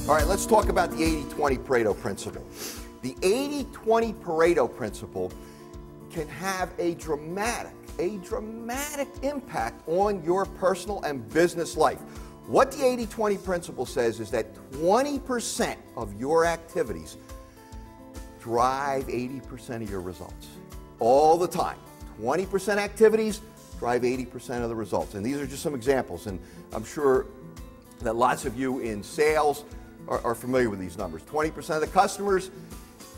All right, let's talk about the 80-20 Pareto principle. The 80-20 Pareto principle can have a dramatic impact on your personal and business life. What the 80-20 principle says is that 20% of your activities drive 80% of your results. All the time. 20% activities drive 80% of the results. And these are just some examples, and I'm sure that lots of you in sales are familiar with these numbers. 20% of the customers,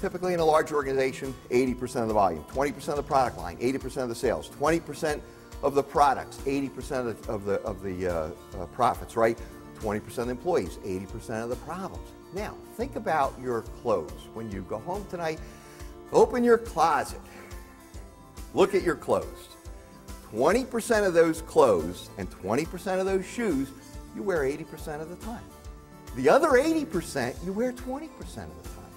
typically in a large organization, 80% of the volume. 20% of the product line, 80% of the sales. 20% of the products, 80% of the profits, right? 20% of the employees, 80% of the problems. Now, think about your clothes. When you go home tonight, open your closet. Look at your clothes. 20% of those clothes and 20% of those shoes, you wear 80% of the time. The other 80%, you wear 20% of the time.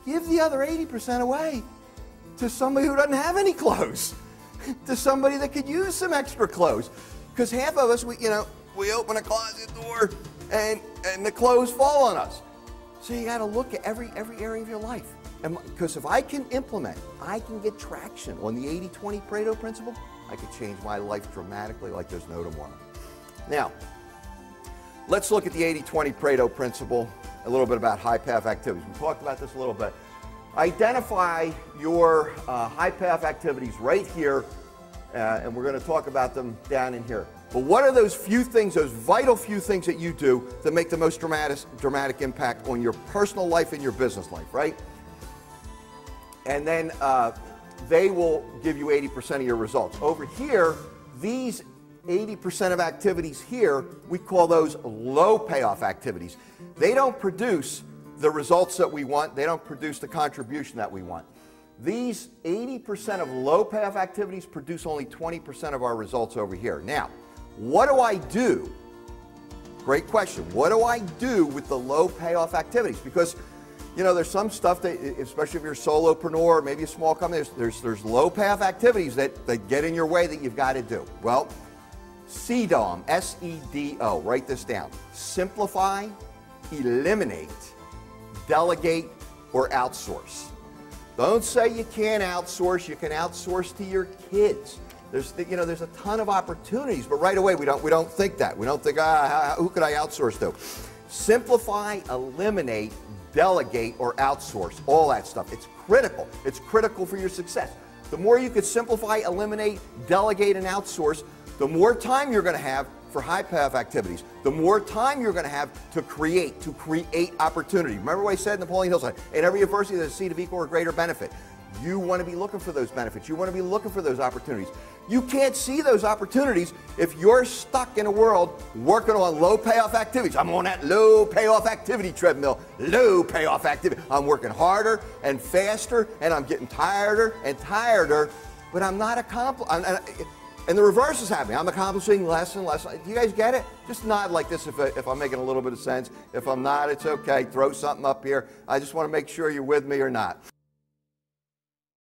Give the other 80% away to somebody who doesn't have any clothes, to somebody that could use some extra clothes. Because half of us, we open a closet door and the clothes fall on us. So you got to look at every area of your life. Because if I can implement, I can get traction on the 80-20 Pareto principle, I could change my life dramatically like there's no tomorrow. Now, let's look at the 80-20 Pareto principle, a little bit about high payoff activities. We talked about this a little bit. Identify your high payoff activities right here, and we're going to talk about them down in here. But what are those few things, those vital few things that you do that make the most dramatic impact on your personal life and your business life, right? And then they will give you 80% of your results. Over here, these 80% of activities here, we call those low payoff activities. They don't produce the results that we want. They don't produce the contribution that we want. These 80% of low payoff activities produce only 20% of our results over here. Now, what do I do? Great question. What do I do with the low payoff activities? Because there's some stuff that, especially if you're a solopreneur, maybe a small company, there's low payoff activities that get in your way that you've got to do. Well, SEDO, S-E-D-O, write this down. Simplify, eliminate, delegate, or outsource. Don't say you can't outsource. You can outsource to your kids. There's a ton of opportunities, but right away we don't think that. We don't think, who could I outsource to? Simplify, eliminate, delegate, or outsource. All that stuff. It's critical. It's critical for your success. The more you could simplify, eliminate, delegate, and outsource, the more time you're going to have for high payoff activities, the more time you're going to have to create opportunity. Remember what I said in Napoleon Hill? In every adversity, there's a seed of equal or greater benefit. You want to be looking for those benefits. You want to be looking for those opportunities. You can't see those opportunities if you're stuck in a world working on low payoff activities. I'm on that low payoff activity treadmill, low payoff activity. I'm working harder and faster, and I'm getting tireder and tireder, but I'm not accomplishing. And the reverse is happening. I'm accomplishing less and less. Do you guys get it? Just nod like this if I'm making a little bit of sense. If I'm not, it's okay. Throw something up here. I just want to make sure you're with me or not.